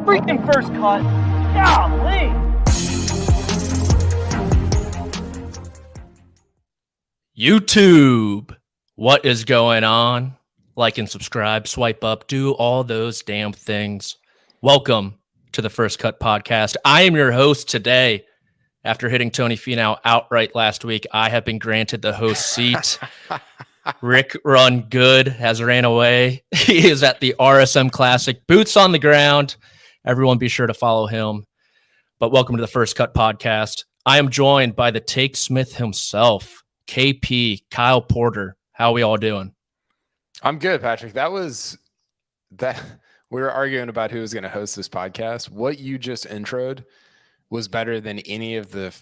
freaking first cut. Golly. YouTube, what is going on? Like and subscribe, swipe up, do all those damn things. Welcome to the First Cut Podcast. I am your host today. After hitting Tony Finau outright last week, I have been granted the host seat. Rick Run Good has ran away. He is at the RSM Classic, boots on the ground. Everyone be sure to follow him. But welcome to the First Cut Podcast. I am joined by the Take Smith himself, KP, Kyle Porter. How are we all doing? I'm good, Patrick. That we were arguing about who was going to host this podcast. What you just introed was better than any of the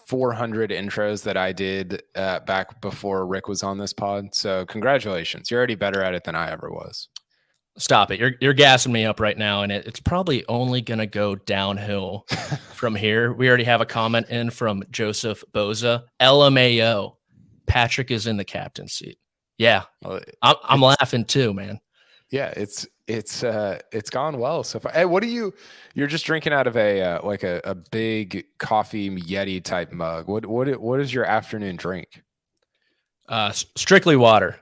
400 intros that I did back before Rick was on this pod. So congratulations. You're already better at it than I ever was. Stop it. You're gassing me up right now, and it's probably only going to go downhill from here. We already have a comment in from Joseph Boza. LMAO. Patrick is in the captain's seat. Yeah, I'm laughing too, man. Yeah, it's gone well so far. Hey, what are you're just drinking out of a big coffee Yeti type mug. What is your afternoon drink? Strictly water.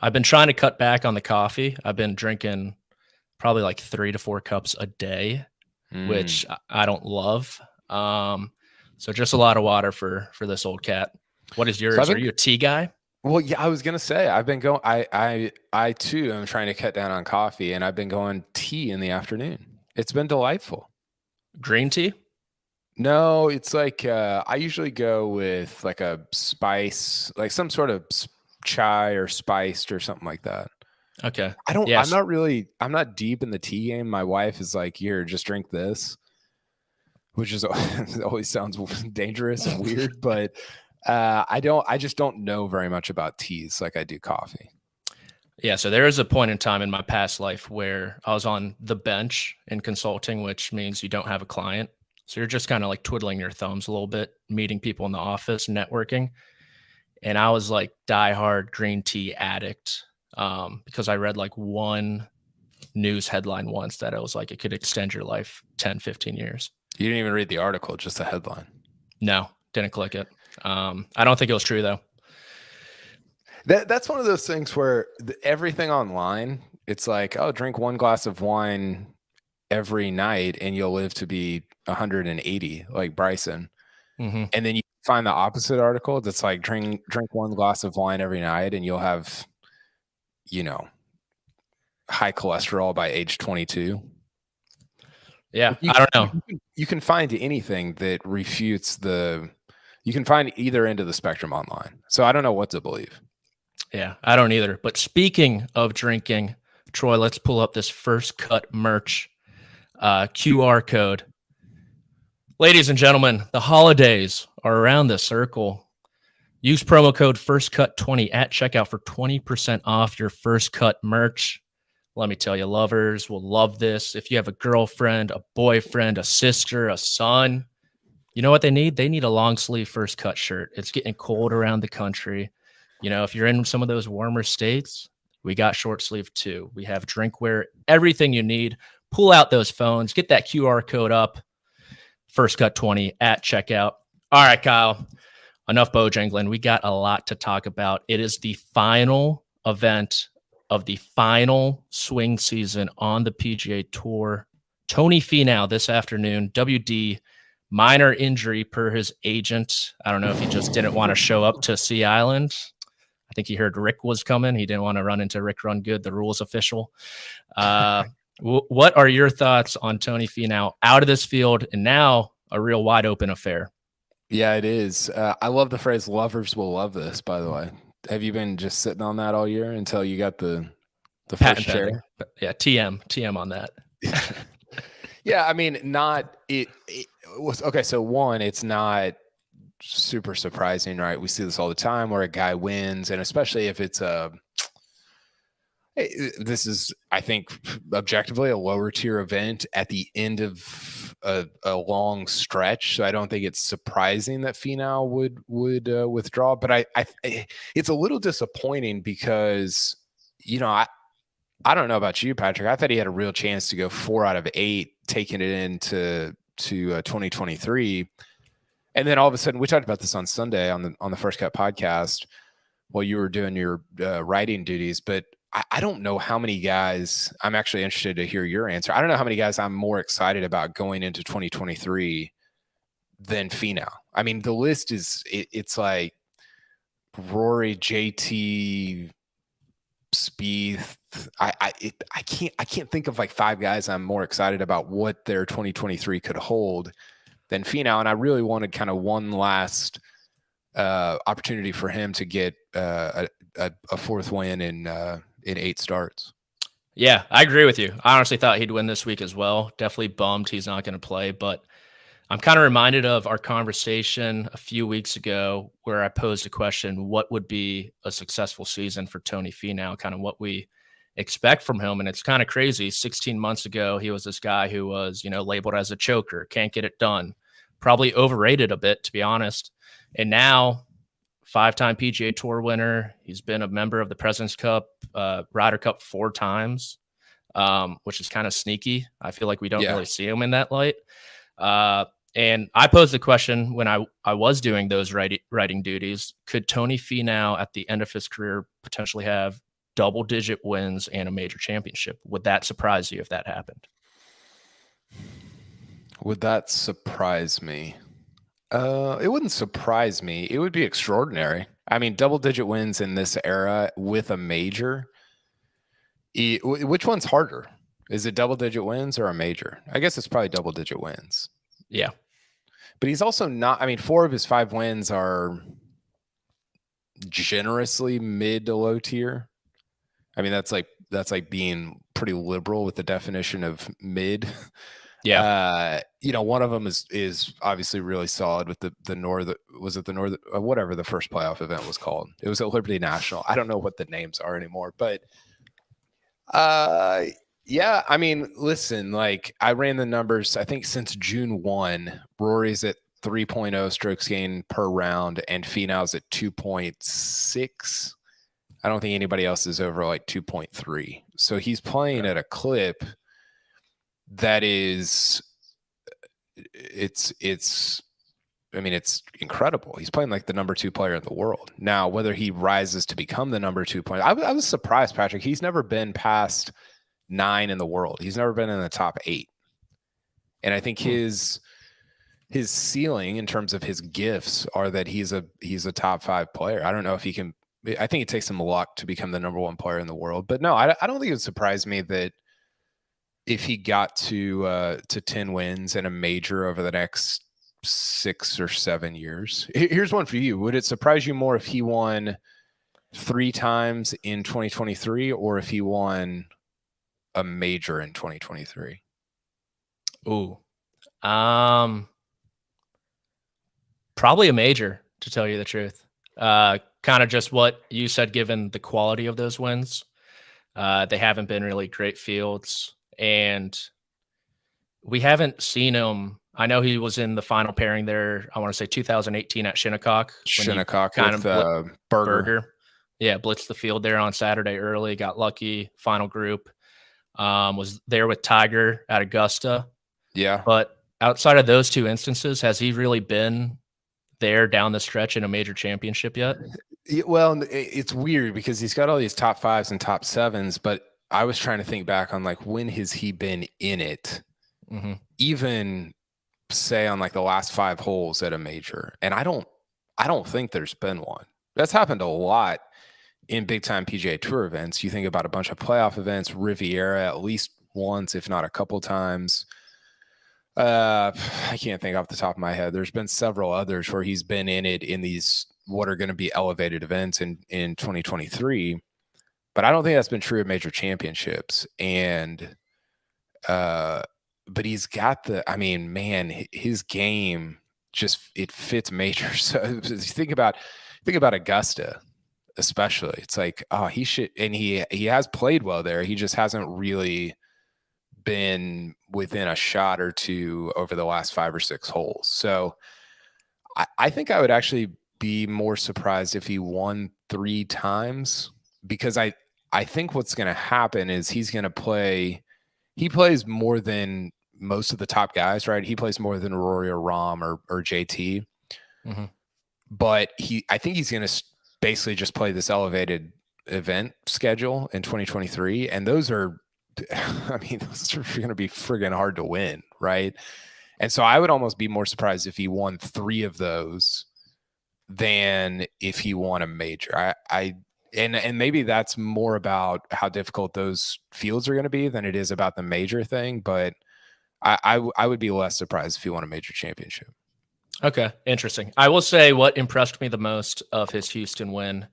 I've been trying to cut back on the coffee. I've been drinking probably like 3 to 4 cups a day, which I don't love. So just a lot of water for this old cat. What is yours? Are you a tea guy? Well, yeah, I was gonna say I've been going. I too am trying to cut down on coffee, and I've been going tea in the afternoon. It's been delightful. Green tea? No, it's like I usually go with like a spice, like some sort of chai or spiced or something like that. Okay. I'm not deep in the tea game. My wife is like, here, just drink this, which is it always sounds dangerous and weird, but I just don't know very much about teas like I do coffee. Yeah, so there is a point in time in my past life where I was on the bench in consulting, which means you don't have a client. So you're just kind of like twiddling your thumbs a little bit, meeting people in the office, networking. And I was like diehard green tea addict because I read like one news headline once that it was like it could extend your life 10, 15 years. You didn't even read the article, just the headline. No, didn't click it. I don't think it was true though. That's one of those things where everything online, it's like, oh, drink 1 glass of wine every night and you'll live to be 180 like Bryson. Mm-hmm. And then you find the opposite article that's like drink 1 glass of wine every night and you'll have, high cholesterol by age 22. Yeah, I don't know. You can find anything that refutes you can find either end of the spectrum online. So I don't know what to believe. Yeah, I don't either. But speaking of drinking, Troy, let's pull up this First Cut merch QR code. Ladies and gentlemen, the holidays are around the circle. Use promo code FirstCut20 at checkout for 20% off your First Cut merch. Let me tell you, lovers will love this. If you have a girlfriend, a boyfriend, a sister, a son, you know what they need? They need a long sleeve First Cut shirt. It's getting cold around the country. If you're in some of those warmer states, we got short sleeve too. We have drinkware, everything you need. Pull out those phones, get that QR code up, FirstCut20 at checkout. All right, Kyle, enough Bojangling. We got a lot to talk about. It is the final event of the final swing season on the PGA Tour. Tony Finau this afternoon, WD, minor injury per his agent. I don't know if he just didn't want to show up to Sea Island. I think he heard Rick was coming. He didn't want to run into Rick Run Good, the rules official. What are your thoughts on Tony Finau out of this field and now a real wide open affair? Yeah, it is. I love the phrase lovers will love this, by the way. Have you been just sitting on that all year until you got the first share? Yeah, TM on that. Yeah, I mean, it was okay. So one, it's not super surprising, right? We see this all the time where a guy wins, and especially if it's this is, I think, objectively a lower tier event at the end of a long stretch. So I don't think it's surprising that Finau would withdraw. But I it's a little disappointing because, I don't know about you, Patrick. I thought he had a real chance to go 4 out of 8, taking it into 2023. And then all of a sudden, we talked about this on Sunday on the First Cut podcast while you were doing your writing duties. But I don't know how many guys. I'm actually interested to hear your answer. I don't know how many guys I'm more excited about going into 2023 than Finau. I mean, the list it's like Rory, JT, Spieth. I can't think of like 5 guys I'm more excited about what their 2023 could hold than Finau, and I really wanted kind of one last opportunity for him to get a 4th win in 8 starts. Yeah, I agree with you. I honestly thought he'd win this week as well. Definitely bummed he's not going to play, but I'm kind of reminded of our conversation a few weeks ago where I posed a question: what would be a successful season for Tony Finau? Kind of what we expect from him. And it's kind of crazy. 16 months ago, he was this guy who was, labeled as a choker, can't get it done, probably overrated a bit, to be honest. And now, 5-time PGA Tour winner. He's been a member of the President's Cup, Ryder Cup 4 times, which is kind of sneaky. I feel like we don't really see him in that light. And I posed the question when I was doing those writing duties: could Tony Finau at the end of his career potentially have double-digit wins and a major championship? Would that surprise you if that happened? Would that surprise me? It wouldn't surprise me. It would be extraordinary. I mean, double-digit wins in this era with a major. Which one's harder? Is it double-digit wins or a major? I guess it's probably double-digit wins. Yeah. But he's also not, 4 of his 5 wins are generously mid to low tier. I mean, that's like being pretty liberal with the definition of mid. Yeah. One of them is obviously really solid with the North. Was it the North? Whatever the first playoff event was called. It was at Liberty National. I don't know what the names are anymore, but yeah, I mean, listen, like I ran the numbers, I think since June 1, Rory's at 3.0 strokes gained per round and Finau's at 2.6. I don't think anybody else is over like 2.3. So he's playing at a clip that is, it's incredible. He's playing like the number 2 player in the world. Now, whether he rises to become the number 2 player, I was surprised, Patrick. He's never been past 9 in the world. He's never been in the top 8. And I think his ceiling in terms of his gifts are that he's a top 5 player. I don't know if he can. I think it takes some luck to become the number 1 player in the world. But no, I don't think it would surprise me that if he got to 10 wins and a major over the next 6 or 7 years. Here's one for you. Would it surprise you more if he won 3 times in 2023 or if he won a major in 2023? Ooh. Probably a major, to tell you the truth. Kind of just what you said, given the quality of those wins. They haven't been really great fields, and we haven't seen him. I know he was in the final pairing there, I want to say 2018 at Shinnecock. Shinnecock kind with of Berger. Yeah, blitzed the field there on Saturday early, got lucky, final group. Was there with Tiger at Augusta. Yeah. But outside of those 2 instances, has he really been there down the stretch in a major championship yet? Well, it's weird because he's got all these top 5s and top 7s, but I was trying to think back on like when has he been in it? Mm-hmm. Even say on like the last 5 holes at a major. And I don't think there's been one. That's happened a lot in big time PGA Tour events. You think about a bunch of playoff events, Riviera at least once, if not a couple times. I can't think off the top of my head. There's been several others where he's been in it in these what are going to be elevated events in 2023. But I don't think that's been true of major championships. And but he's got his game just, it fits majors. So think about Augusta, especially. It's like, oh, he should, and he has played well there. He just hasn't really been within a shot or 2 over the last 5 or 6 holes. So I think I would actually be more surprised if he won 3 times, because I I think what's going to happen is he's going to play. He plays more than most of the top guys, right? He plays more than Rory or Rahm or JT. Mm-hmm. But I think he's going to basically just play this elevated event schedule in 2023. And those are, I mean, those are going to be friggin' hard to win, right? And so I would almost be more surprised if he won 3 of those than if he won a major. And maybe that's more about how difficult those fields are going to be than it is about the major thing. But I would be less surprised if he won a major championship. Okay, interesting. I will say what impressed me the most of his Houston win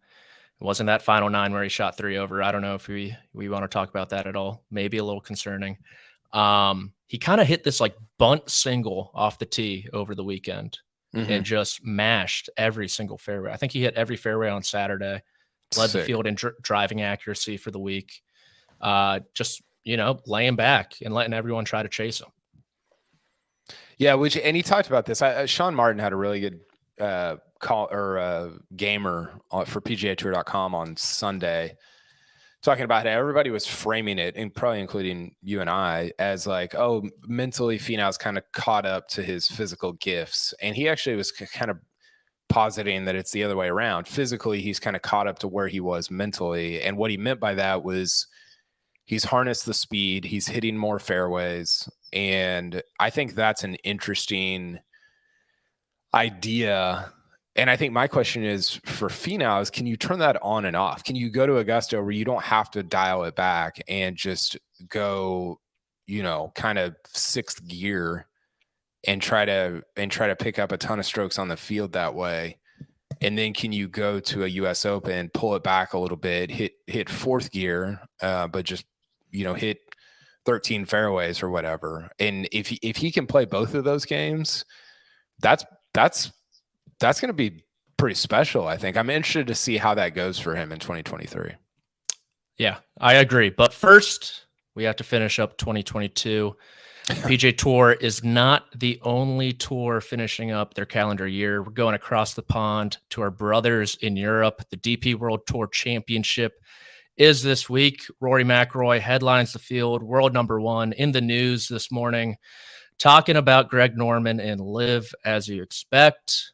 wasn't that final 9 where he shot 3 over. I don't know if we want to talk about that at all. Maybe a little concerning. He kind of hit this like bunt single off the tee over the weekend and just mashed every single fairway. I think he hit every fairway on Saturday. Led the field in driving accuracy for the week. Just, laying back and letting everyone try to chase him. Yeah, and he talked about this. Sean Martin had a really good gamer for PGAtour.com on Sunday, talking about how everybody was framing it, and probably including you and I, as like, oh, mentally Finau's kind of caught up to his physical gifts. And he actually was kind of positing that it's the other way around. Physically, he's kind of caught up to where he was mentally. And what he meant by that was he's harnessed the speed, he's hitting more fairways. And I think that's an interesting idea. And I think my question is for Finau is, can you turn that on and off? Can you go to Augusta where you don't have to dial it back and just go, kind of 6th gear and try to pick up a ton of strokes on the field that way? And then can you go to a US Open, pull it back a little bit, hit 4th gear, but just, hit 13 fairways or whatever. And if he can play both of those games, that's going to be pretty special, I think. I'm interested to see how that goes for him in 2023. Yeah, I agree. But first, we have to finish up 2022. PGA Tour is not the only tour finishing up their calendar year. We're going across the pond to our brothers in Europe. The DP World Tour Championship is this week. Rory McIlroy headlines the field, world number 1 in the news this morning, talking about Greg Norman and live as you expect.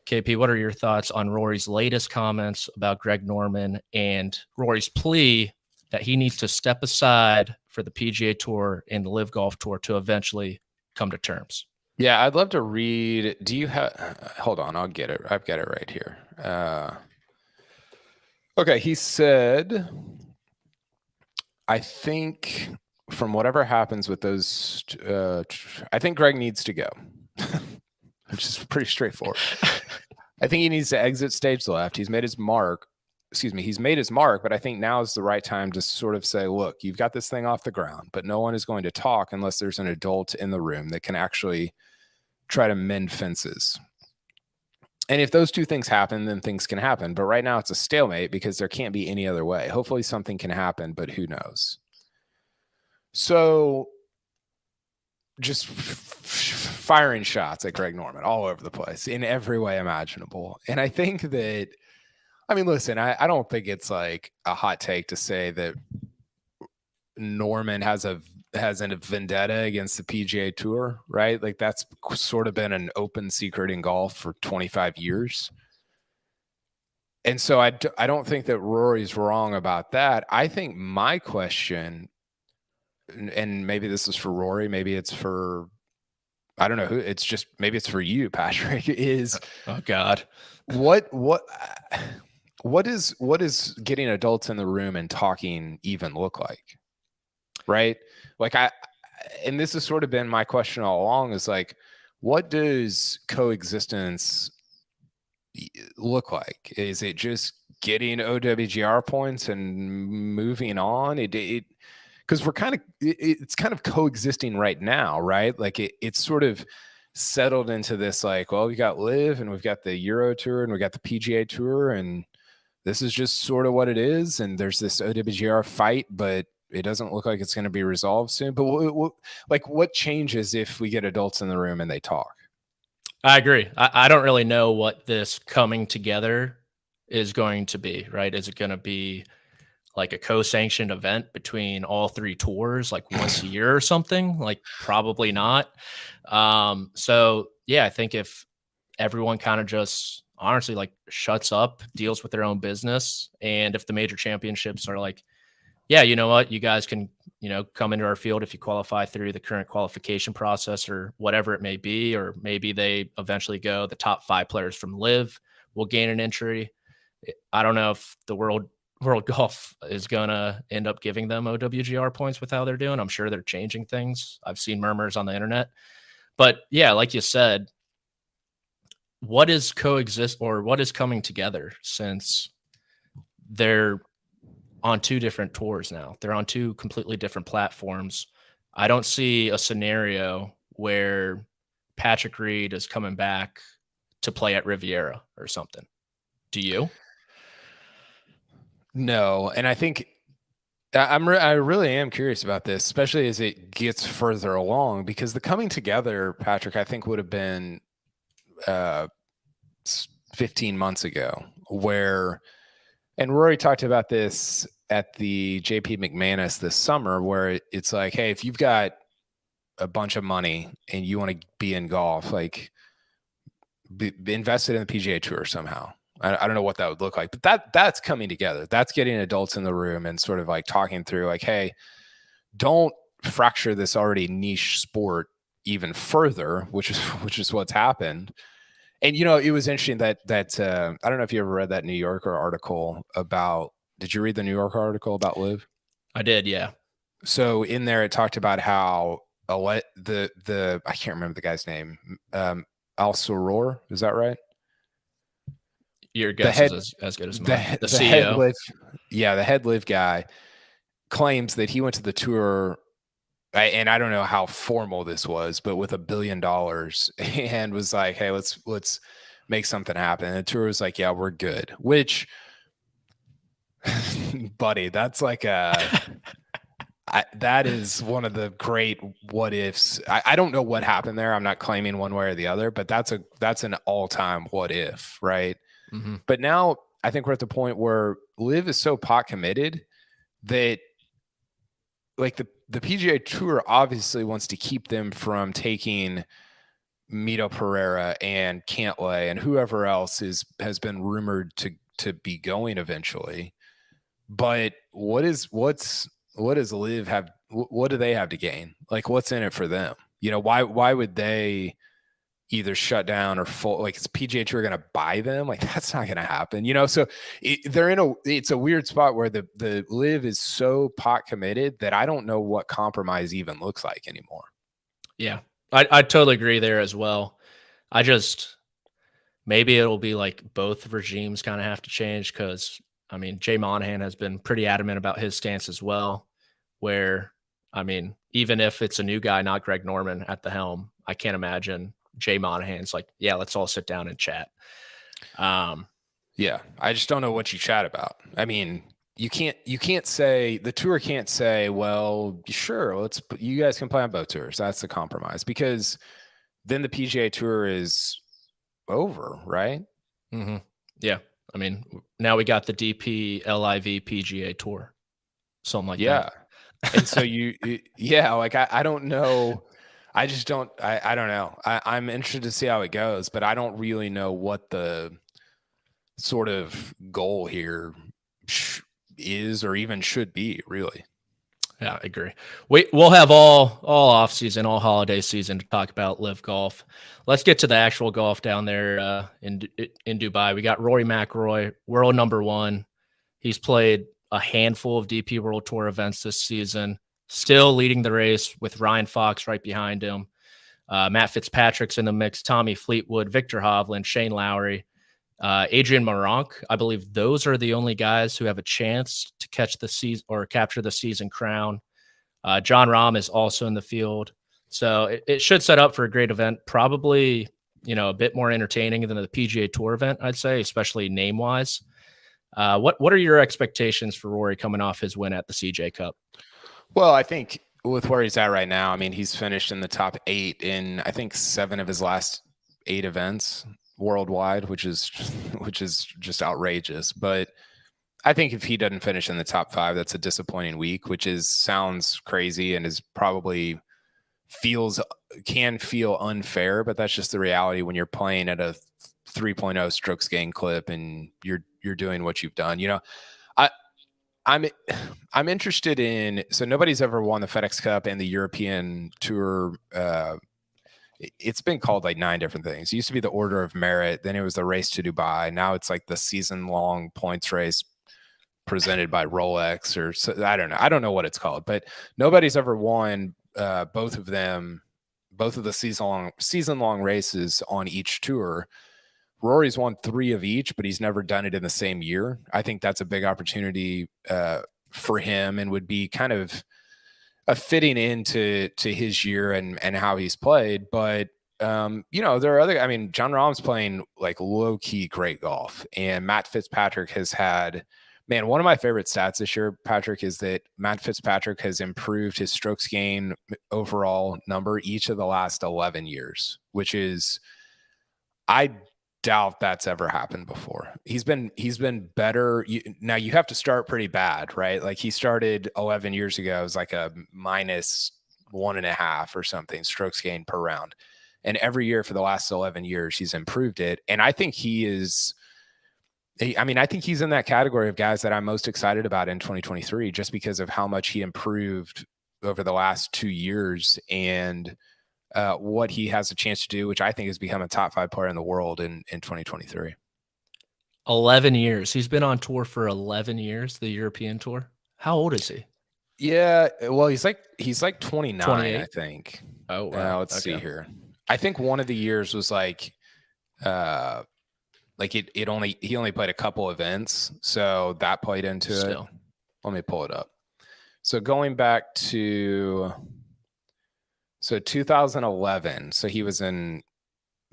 KP, what are your thoughts on Rory's latest comments about Greg Norman and Rory's plea that he needs to step aside for the PGA Tour and the Live Golf Tour to eventually come to terms? Yeah, I'd love to read. Do you have? Hold on, I'll get it. I've got it right here. Okay, he said, I think from whatever happens with those, I think Greg needs to go, which is pretty straightforward. I think he needs to exit stage left. He's made his mark. He's made his mark, but I think now is the right time to sort of say, look, you've got this thing off the ground, but no one is going to talk unless there's an adult in the room that can actually try to mend fences. And if those two things happen, then things can happen. But right now it's a stalemate because there can't be any other way. Hopefully something can happen, but who knows? So just firing shots at Greg Norman all over the place in every way imaginable. And I think that, I mean, listen, I don't think it's like a hot take to say that Norman has a vendetta against the PGA Tour, right? Like that's sort of been an open secret in golf for 25 years. And so I don't think that Rory's wrong about that. I think my question, and maybe this is for Rory, maybe it's for, I don't know who, it's just, maybe it's for you, Patrick, is, oh God, what is getting adults in the room and talking even look like? Right? Like and this has sort of been my question all along, is like, what does coexistence look like? Is it just getting OWGR points and moving on? Because it's kind of coexisting right now, right? Like it's sort of settled into this, like, well, we got Live and we've got the Euro Tour and we got the PGA Tour, and this is just sort of what it is. And there's this OWGR fight, but it doesn't look like it's going to be resolved soon. But what changes if we get adults in the room and they talk? I agree. I don't really know what this coming together is going to be, right? Is it going to be like a co-sanctioned event between all three tours, like once a year or something? Like probably not. So yeah, I think if everyone kind of just honestly like shuts up, deals with their own business, and if the major championships are like, yeah, you know what, you guys can, come into our field if you qualify through the current qualification process or whatever it may be, or maybe they eventually go the top 5 players from Live will gain an entry. I don't know if the World Golf is going to end up giving them OWGR points with how they're doing. I'm sure they're changing things. I've seen murmurs on the internet. But yeah, like you said, what is what is coming together since they're on 2 different tours now? They're on 2 completely different platforms. I don't see a scenario where Patrick Reed is coming back to play at Riviera or something. Do you? No, and I think I really am curious about this, especially as it gets further along, because the coming together, Patrick, I think would have been 15 months ago, and Rory talked about this at the JP McManus this summer, where it's like, hey, if you've got a bunch of money and you want to be in golf, like be invested in the PGA Tour somehow. I don't know what that would look like, but that's coming together. That's getting adults in the room and sort of like talking through like, hey, don't fracture this already niche sport even further, which is what's happened. And, it was interesting that I don't know if you ever read that New Yorker article about, did you read the New Yorker article about Liv? I did. Yeah. So in there, it talked about how I can't remember the guy's name. Al Soror. Is that right? Your guess is as good as mine. The CEO. The head Liv guy claims that he went to the tour, and I don't know how formal this was, but with $1 billion, and was like, hey, let's make something happen. And the tour was like, yeah, we're good. Which, buddy, that's like that is one of the great what ifs. I don't know what happened there. I'm not claiming one way or the other, but that's an all-time what if, right? Mm-hmm. But now I think we're at the point where Liv is so pot committed that like the PGA Tour obviously wants to keep them from taking Mito Pereira and Cantlay and whoever else has been rumored to be going eventually. But what does Liv have? What do they have to gain? Like, what's in it for them? Why would they either shut down or full, like, is PGA Tour going to buy them? Like, that's not going to happen, so it's a weird spot where the Liv is so pot committed that I don't know what compromise even looks like anymore. Yeah, I totally agree there as well. Maybe it'll be like both regimes kind of have to change, because I mean, Jay Monahan has been pretty adamant about his stance as well, where, I mean, even if it's a new guy, not Greg Norman at the helm, I can't imagine Jay Monahan's like, yeah, let's all sit down and chat. Yeah, I just don't know what you chat about. I mean, you can't say, the tour can't say, well, sure, you guys can play on both tours. That's the compromise, because then the PGA Tour is over, right? Mm-hmm. Yeah. I mean, now we got the DP LIV PGA Tour, something like that. And so I don't know. I just don't. I don't know. I'm interested to see how it goes, but I don't really know what the sort of goal here is or even should be, really. Yeah, I agree. We'll have all off season, all holiday season to talk about Live Golf. Let's get to the actual golf down there in Dubai. We got Rory McIlroy, world number 1. He's played a handful of DP World Tour events this season, still leading the race with Ryan Fox right behind him. Matt Fitzpatrick's in the mix, Tommy Fleetwood, Victor Hovland, Shane Lowry, Adrian Maronk. I believe those are the only guys who have a chance to catch the season or capture the season crown. John Rahm is also in the field. So it should set up for a great event, probably, a bit more entertaining than the PGA Tour event, I'd say, especially name-wise. What are your expectations for Rory coming off his win at the CJ Cup? Well, I think with where he's at right now, I mean, he's finished in the top 8 in, I think, 7 of his last 8 events worldwide, which is just outrageous. But I think if he doesn't finish in the top 5, that's a disappointing week, which sounds crazy and is probably can feel unfair, but that's just the reality when you're playing at a 3.0 strokes gain clip and you're doing what you've done. I'm interested in, so nobody's ever won the FedEx Cup and the European Tour. It's been called like 9 different things. It used to be the Order of Merit, then it was the Race to Dubai. Now it's like the season-long points race presented by Rolex, or so, I don't know. I don't know what it's called, but nobody's ever won both of the season-long races on each tour. Rory's won 3 of each, but he's never done it in the same year. I think that's a big opportunity for him and would be kind of a fitting into his year and how he's played. But there are other. I mean, Jon Rahm's playing like low key great golf, and Matt Fitzpatrick has had. Man, one of my favorite stats this year, Patrick, is that Matt Fitzpatrick has improved his strokes gain overall number each of the last 11 years, which is, I doubt that's ever happened before. He's been better. Now you have to start pretty bad, right? Like he started 11 years ago, it was like a -1.5 or something strokes gain per round. And every year for the last 11 years, he's improved it. And I think I think he's in that category of guys that I'm most excited about in 2023, just because of how much he improved over the last 2 years and what he has a chance to do, which I think has become a top 5 player in the world in 2023. 11 years. He's been on tour for 11 years, the European Tour. How old is he? Yeah, well, he's like 29, 28? I think. Oh, wow. Let's see here. I think one of the years was like he only played a couple events, so that played into it. Let me pull it up. So going back to 2011, so he was in,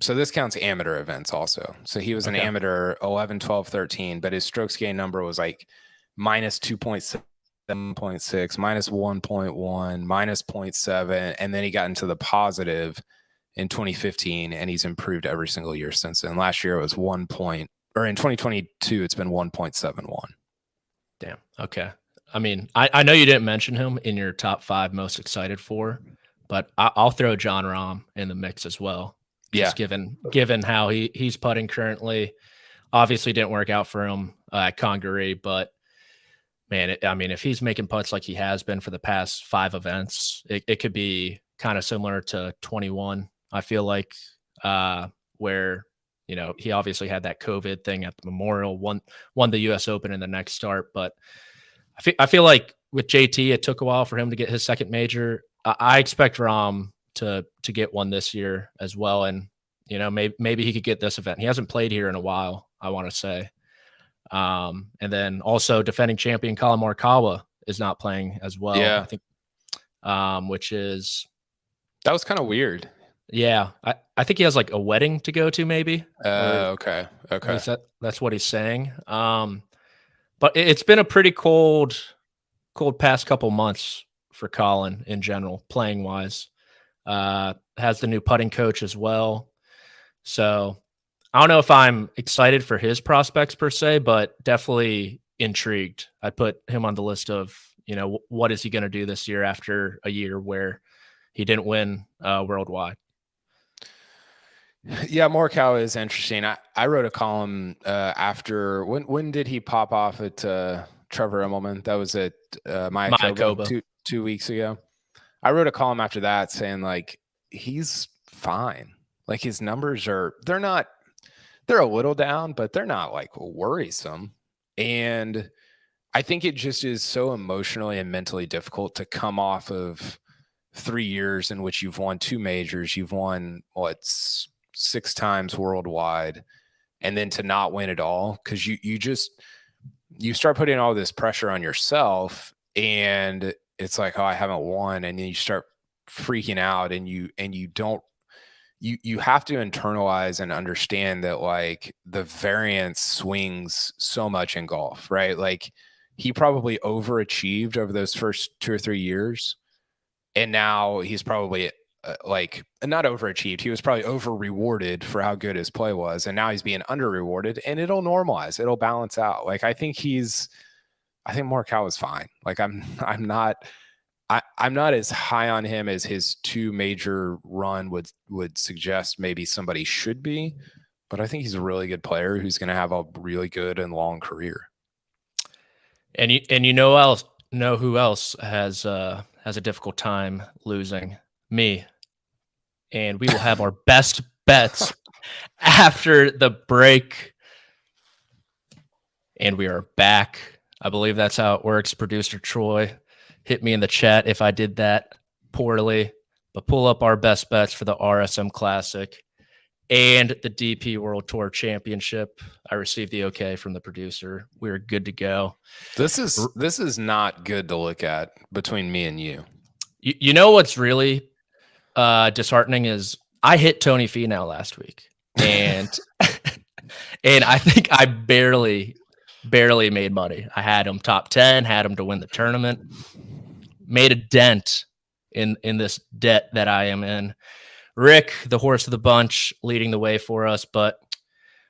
so this counts amateur events also. So he was an amateur 11, 12, 13, but his strokes gain number was like -2.7.6, -1.1, -0.7, and then he got into the positive in 2015, and he's improved every single year since then. Last year it was in 2022 it's been 1.71. Damn. Okay. I mean, I know you didn't mention him in your top 5 most excited for, but I'll throw Jon Rahm in the mix as well. Just given how he's putting currently. Obviously didn't work out for him at Congaree, but man, if he's making putts like he has been for the past 5 events, it could be kind of similar to 21. I feel like where, he obviously had that COVID thing at the Memorial, won the US Open in the next start. But I feel like with JT, it took a while for him to get his second major. I expect Rahm to get one this year as well. And, maybe he could get this event. He hasn't played here in a while, I want to say. And then also defending champion Colin Morikawa is not playing as well. Yeah. I think, that was kind of weird. Yeah. I think he has like a wedding to go to maybe. Okay. That's what he's saying. But it's been a pretty cold past couple months for Colin in general, playing wise. Has the new putting coach as well. So I don't know if I'm excited for his prospects per se, but definitely intrigued. I put him on the list of, what is he going to do this year after a year where he didn't win worldwide. Yeah, Morikawa is interesting. I wrote a column after when did he pop off at Trevor Immelman? That was at Mayakoba 2 weeks ago. I wrote a column after that saying like he's fine. Like his numbers they're a little down, but they're not like worrisome. And I think it just is so emotionally and mentally difficult to come off of 3 years in which you've won 2 majors, you've won 6 times worldwide, and then to not win at all, because you start putting all this pressure on yourself, and it's like, oh, I haven't won, and then you start freaking out, and you have to internalize and understand that like the variance swings so much in golf, right? Like he probably overachieved over those first 2 or 3 years, and now he's probably like not overachieved. He was probably over rewarded for how good his play was, and now he's being under rewarded, and it'll normalize. It'll balance out. Like I think Morikawa is fine. Like I'm not as high on him as his 2 major run would suggest maybe somebody should be, but I think he's a really good player who's going to have a really good and long career. And you know who else has a difficult time losing? Me. And we will have our best bets after the break. And we are back. I believe that's how it works. Producer Troy, hit me in the chat if I did that poorly. But pull up our best bets for the RSM Classic and the DP World Tour Championship. I received the okay from the producer. We're good to go. This is not good to look at between me and you. You know what's really disheartening is I hit Tony Finau last week, and and I think I barely made money. I had him top 10, had him to win the tournament, made a dent in this debt that I am in. Rick, the horse of the bunch, leading the way for us, but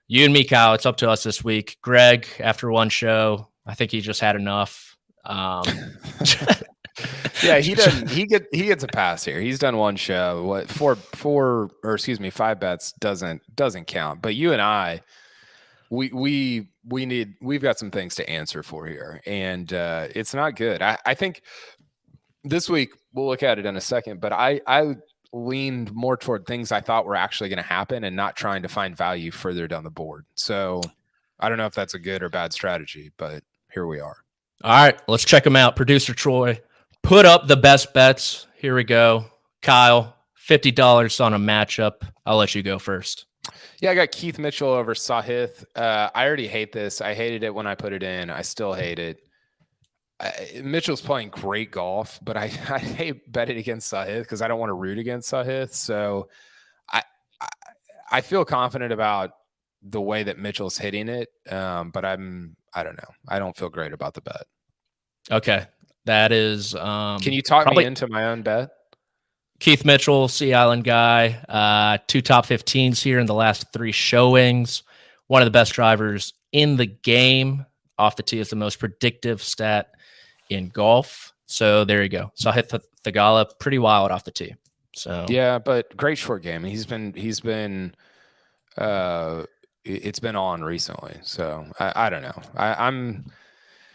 you and me, Kyle, it's up to us this week. Greg, after one show, I think he just had enough. Yeah, he doesn't. He gets a pass here. He's done one show. What 5 bets doesn't count. But you and I, we've got some things to answer for here, and it's not good. I think this week we'll look at it in a second, but I leaned more toward things I thought were actually going to happen and not trying to find value further down the board. So I don't know if that's a good or bad strategy, but here we are. All right, let's check them out. Producer Troy, put up the best bets. Here we go. Kyle, $50 on a matchup. I'll let you go first. Yeah, I got Keith Mitchell over Sahith. I already hate this. I hated it when I put it in. I still hate it. Mitchell's playing great golf, but I hate betting against Sahith because I don't want to root against Sahith. So I feel confident about the way that Mitchell's hitting it, but I don't know. I don't feel great about the bet. Okay. That is can you talk me into my own bet? Keith Mitchell, Sea Island guy, 2 top 15s here in the last 3 showings. One of the best drivers in the game. Off the tee is the most predictive stat in golf. So there you go. So I hit the Thagala pretty wild off the tee. So yeah, but great short game. He's been it's been on recently. So I don't know.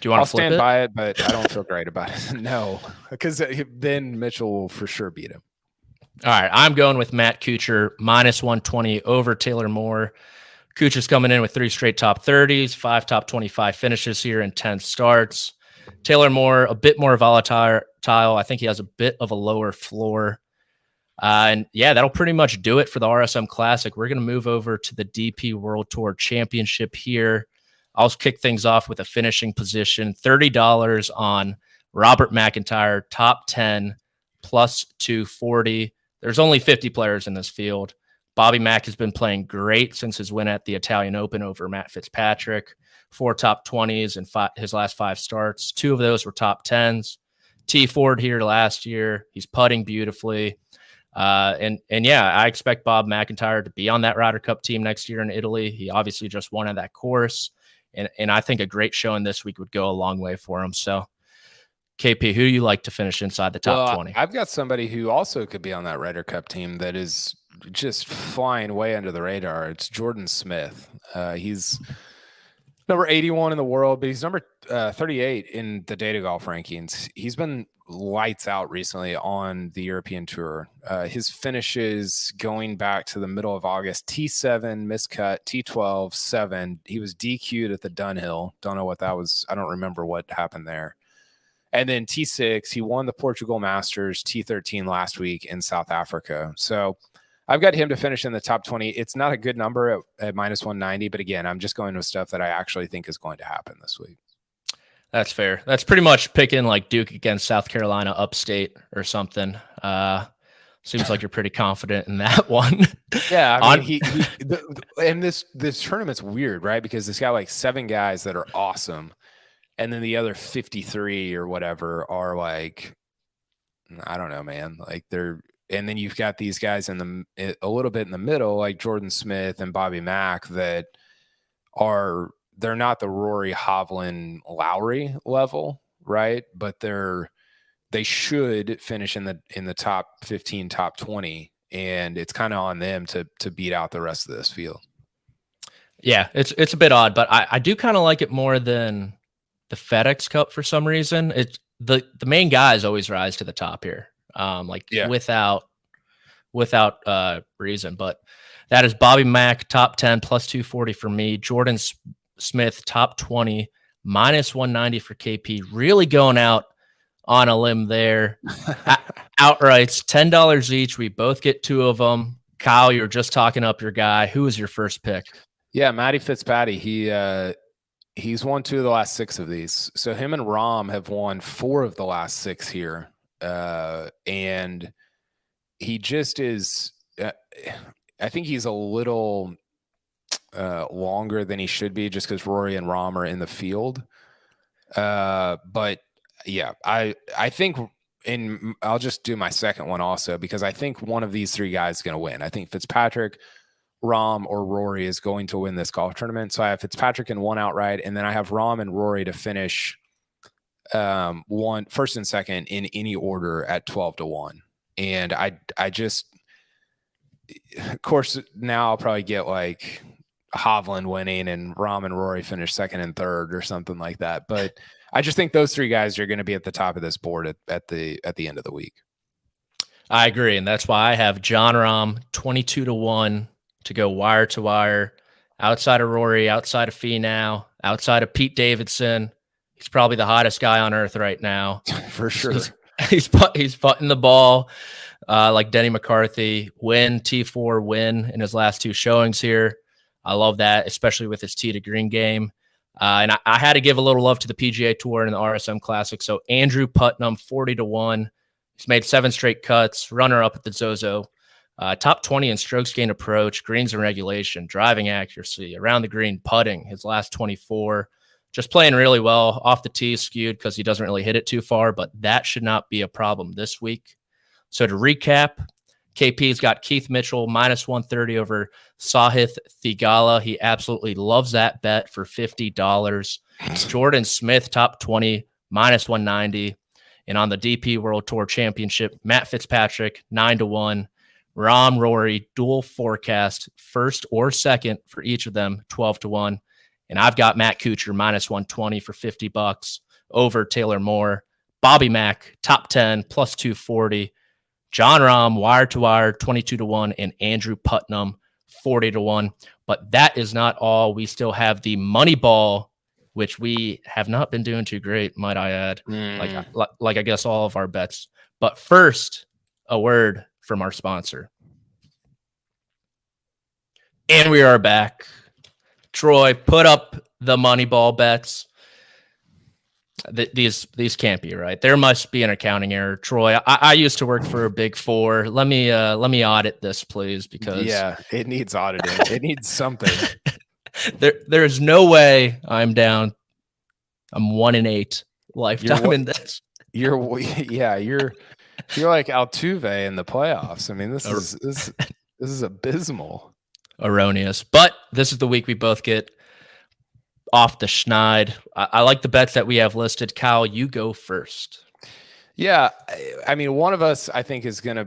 Do you want I'll to flip stand it? by it, but I don't feel great about it. No, because then Mitchell will for sure beat him. All right, I'm going with Matt Kuchar, -120 over Taylor Moore. Kuchar's coming in with 3 straight top 30s, 5 top 25 finishes here in 10 starts. Taylor Moore, a bit more volatile. I think he has a bit of a lower floor. And yeah, that'll pretty much do it for the RSM Classic. We're going to move over to the DP World Tour Championship here. I'll kick things off with a finishing position, $30 on Robert McIntyre, top 10, +240. There's only 50 players in this field. Bobby Mack has been playing great since his win at the Italian Open over Matt Fitzpatrick. 4 top 20s in his last 5 starts. 2 of those were top 10s. T Ford here last year. He's putting beautifully. And yeah, I expect Bob McIntyre to be on that Ryder Cup team next year in Italy. He obviously just won at that course. And I think a great showing this week would go a long way for him. So, KP, who do you like to finish inside the top 20? I've got somebody who also could be on that Ryder Cup team that is just flying way under the radar. It's Jordan Smith. He's number 81 in the world, but he's number 38 in the Data Golf rankings. He's been lights out recently on the European Tour. His finishes going back to the middle of August: T7 miscut, T12 7. He was DQ'd at the Dunhill. Don't know what that was. I don't remember what happened there. And then T6, he won the Portugal Masters, T13 last week in South Africa. So I've got him to finish in the top 20. It's not a good number at -190, but again, I'm just going with stuff that I actually think is going to happen this week. That's fair. That's pretty much picking like Duke against South Carolina upstate or something. Seems like you're pretty confident in that one. Yeah, I mean, and this tournament's weird, right? Because it's got like 7 guys that are awesome, and then the other 53 or whatever are like, I don't know, man. Like they're and then you've got these guys a little bit in the middle, like Jordan Smith and Bobby Mack, that they're not the Rory, Hovland, Lowry level, right? But they should finish in the top 15, top 20, and it's kind of on them to beat out the rest of this field. Yeah, it's a bit odd, but I do kind of like it more than the FedEx Cup for some reason. It's the main guys always rise to the top here, without reason. But that is Bobby Mack top 10 plus 240 for me. Jordan Smith top 20 minus 190 for KP. Really going out on a limb there. Outrights $10 each. We both get two of them. Kyle, you're just talking up your guy. Who was your first pick? Yeah, Matty Fitzpatrick. He's won 2 of the last 6 of these. So him and Rahm have won 4 of the last 6 here. And he just is, I think he's a little longer than he should be just because Rory and Rahm are in the field. But yeah, I think I'll just do my second one also because I think one of these 3 guys is going to win. I think Fitzpatrick, Rahm, or Rory is going to win this golf tournament. So I have Fitzpatrick in one outright, and then I have Rahm and Rory to finish first and second in any order at 12-1. And I just, of course, now I'll probably get like Hovland winning and Rahm and Rory finish second and third or something like that. But I just think those 3 guys are going to be at the top of this board at the end of the week. I agree, and that's why I have Jon Rahm 22-1 to go wire to wire, outside of Rory, outside of Finau, outside of Pete Davidson. He's probably the hottest guy on earth right now. For sure. He's putting the ball like Denny McCarthy. Win, T4, win in his last 2 showings here. I love that, especially with his tee to green game. And I had to give a little love to the PGA Tour and the RSM Classic. So Andrew Putnam, 40-1. He's made 7 straight cuts, runner-up at the Zozo. Top 20 in strokes gained approach, greens and regulation, driving accuracy, around the green, putting, his last 24. Just playing really well. Off the tee skewed because he doesn't really hit it too far, but that should not be a problem this week. So to recap, KP's got Keith Mitchell minus 130 over Sahith Theegala. He absolutely loves that bet for $50. Jordan Smith, top 20, minus 190. And on the DP World Tour Championship, Matt Fitzpatrick, 9-1. Rahm, Rory, dual forecast, first or second for each of them, 12-1. And I've got Matt Kuchar, minus 120 for $50 over Taylor Moore. Bobby Mack, top 10, plus 240. Jon Rahm, wire to wire, 22-1. And Andrew Putnam, 40-1. But that is not all. We still have the money ball, which we have not been doing too great, might I add. Like I guess all of our bets. But first, a word from our sponsor. And we are back. Troy, put up the money ball bets. These can't be right. There must be an accounting error. Troy, I used to work for a Big Four. Let me audit this, please, because it needs auditing. It needs something. There's no way I'm down. I'm 1-8 lifetime in this. You're like Altuve in the playoffs. I mean, this is abysmal. Erroneous. But this is the week we both get off the schneid. I like the bets that we have listed. Kyle, you go first. Yeah, I mean, one of us I think is gonna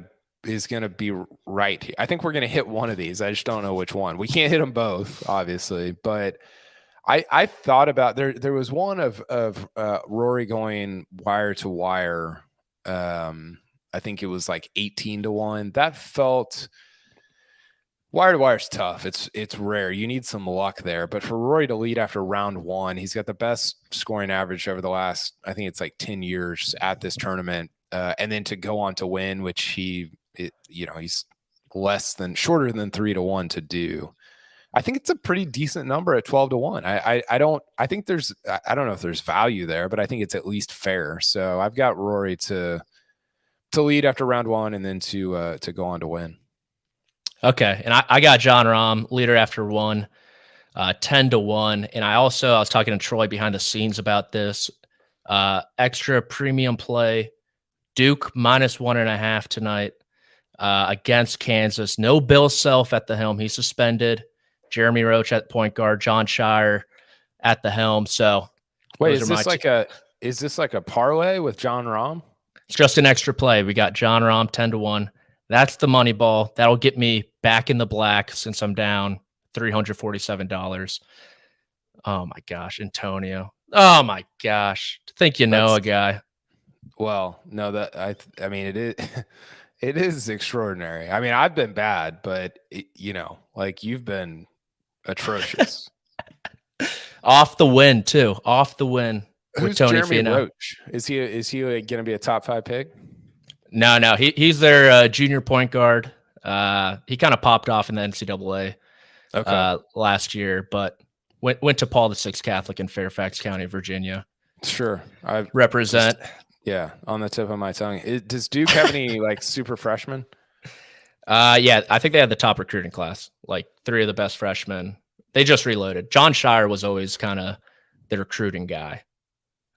be right here. I think we're gonna hit one of these. I just don't know which one. We can't hit them both, obviously, but I thought about there was one of Rory going wire to wire. I think it was like 18-1. That felt. Wire to wire is tough. It's rare. You need some luck there. But for Rory to lead after round 1, he's got the best scoring average over the last, I think it's like 10 years at this tournament. And then to go on to win, which he's shorter than 3-1 to do. I think it's a pretty decent number at 12-1. I don't know if there's value there, but I think it's at least fair. So I've got Rory to lead after round 1 and then to go on to win. Okay, and I got Jon Rahm, leader after 1, 10-1. And I was talking to Troy behind the scenes about this. Extra premium play, Duke minus 1.5 tonight. against Kansas. No Bill Self at the helm. He's suspended. Jeremy Roach at point guard. John Shire at the helm. So wait, is this like a parlay with John Rahm? It's just an extra play. We got John Rahm 10-1. That's the money ball. That'll get me back in the black since I'm down $347. Oh my gosh, Antonio. Oh my gosh. Think you know a guy. Well, no, I mean, it is it is extraordinary. I mean, I've been bad, but like you've been atrocious. Off the win too. Off the win with Tony Jeremy Finau. Roach? Is he going to be a top 5 pick? No. He's their junior point guard. He kind of popped off in the NCAA last year, but went to Paul VI Catholic in Fairfax County, Virginia. Sure, I represent. Yeah, on the tip of my tongue. Does Duke have any like super freshmen? Yeah, I think they had the top recruiting class. Like 3 of the best freshmen. They just reloaded. John Shire was always kind of the recruiting guy.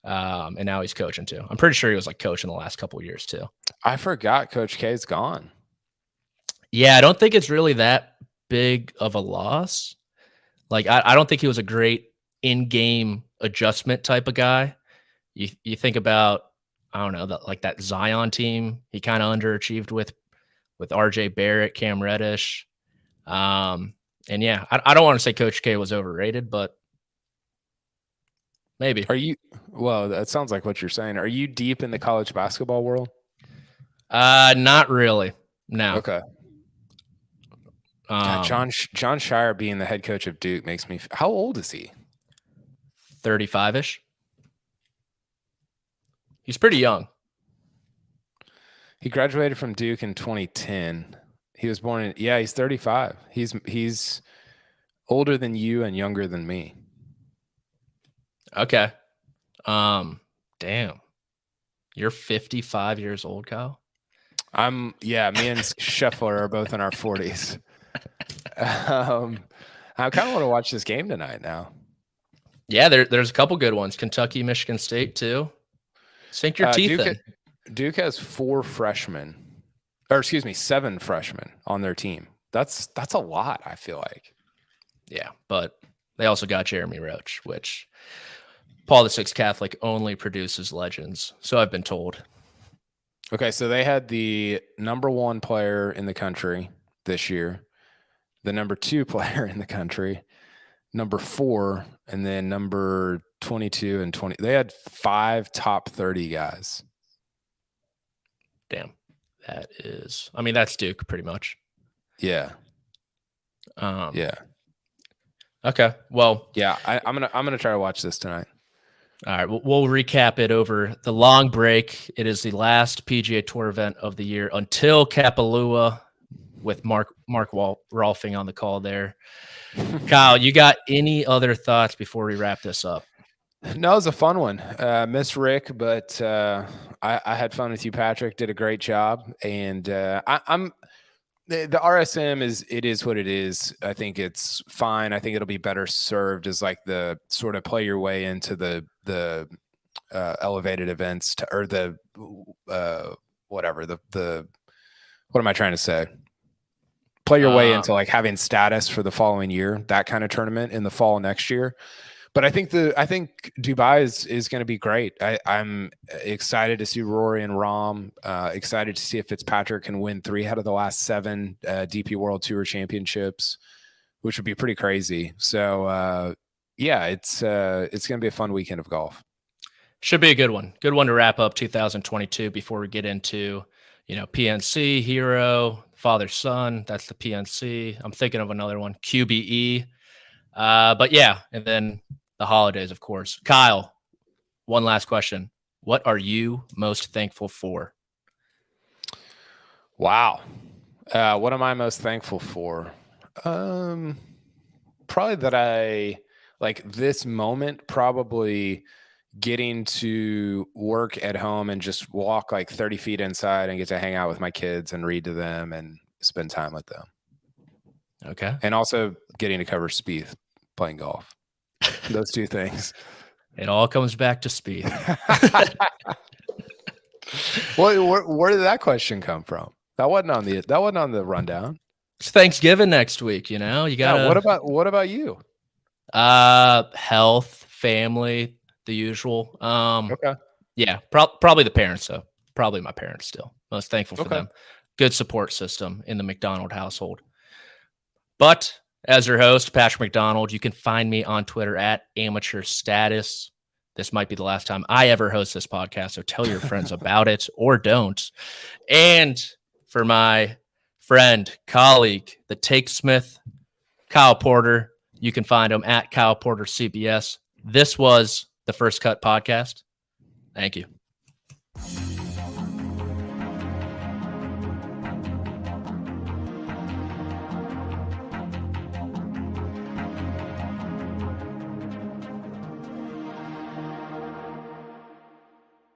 And now he's coaching too. I'm pretty sure he was like coaching the last couple of years too. I forgot Coach K's gone. Yeah, I don't think it's really that big of a loss. Like, I don't think he was a great in-game adjustment type of guy. You think about, I don't know, that Zion team, he kind of underachieved with RJ Barrett, Cam Reddish. And yeah, I don't want to say Coach K was overrated, but maybe. Well, that sounds like what you're saying. Are you deep in the college basketball world? Not really. No. Okay. God, John Shire being the head coach of Duke makes me. How old is he? 35-ish. He's pretty young. He graduated from Duke in 2010. He was born in. Yeah, he's 35. He's older than you and younger than me. Okay. Damn. You're 55 years old, Kyle? Me and Scheffler are both in our 40s. I kind of want to watch this game tonight now. Yeah, there's a couple good ones. Kentucky, Michigan State, too. Sink your teeth in. Duke has 7 freshmen on their team. That's a lot, I feel like. Yeah, but they also got Jeremy Roach, which Paul VI Catholic only produces legends. So I've been told. Okay, so they had the number 1 player in the country this year, the number 2 player in the country, number 4, and then number 22 and 20. They had 5 top 30 guys. Damn. That's Duke pretty much. Yeah. Yeah. Okay. Well, yeah, I'm gonna try to watch this tonight. All right, we'll recap it over the long break. It is the last PGA Tour event of the year until Kapalua, with Mark Rolfing on the call there. Kyle, you got any other thoughts before we wrap this up? No, it was a fun one. Miss Rick, but I had fun with you, Patrick. Did a great job, and I'm. The RSM is what it is. I think it's fine. I think it'll be better served as like the sort of play your way into the elevated events or the whatever the what am I trying to say? Play your way into like having status for the following year, that kind of tournament in the fall next year. But I think Dubai is going to be great. I'm excited to see Rory and Rahm. Excited to see if Fitzpatrick can win 3 out of the last 7 DP World Tour Championships, which would be pretty crazy. So yeah, it's going to be a fun weekend of golf. Should be a good one. Good one to wrap up 2022 before we get into PNC, Hero, Father Son. That's the PNC. I'm thinking of another one, QBE. But yeah, and then the holidays, of course. Kyle, one last question. What are you most thankful for? Wow. What am I most thankful for? Probably that I like this moment, probably getting to work at home and just walk like 30 feet inside and get to hang out with my kids and read to them and spend time with them. Okay. And also getting to cover Spieth playing golf. Those 2 things. It all comes back to Spieth. Where did that question come from? That wasn't on the rundown. It's Thanksgiving next week, you know. You got what about you? Health, family, the usual. Okay. Yeah, probably the parents though. Probably my parents still. Most thankful for them. Good support system in the McDonald household. But as your host, Patrick McDonald, you can find me on Twitter at Amateur Status. This might be the last time I ever host this podcast, so tell your friends about it or don't. And for my friend, colleague, the Take Smith, Kyle Porter, you can find him at Kyle Porter CBS. This was the First Cut Podcast. Thank you.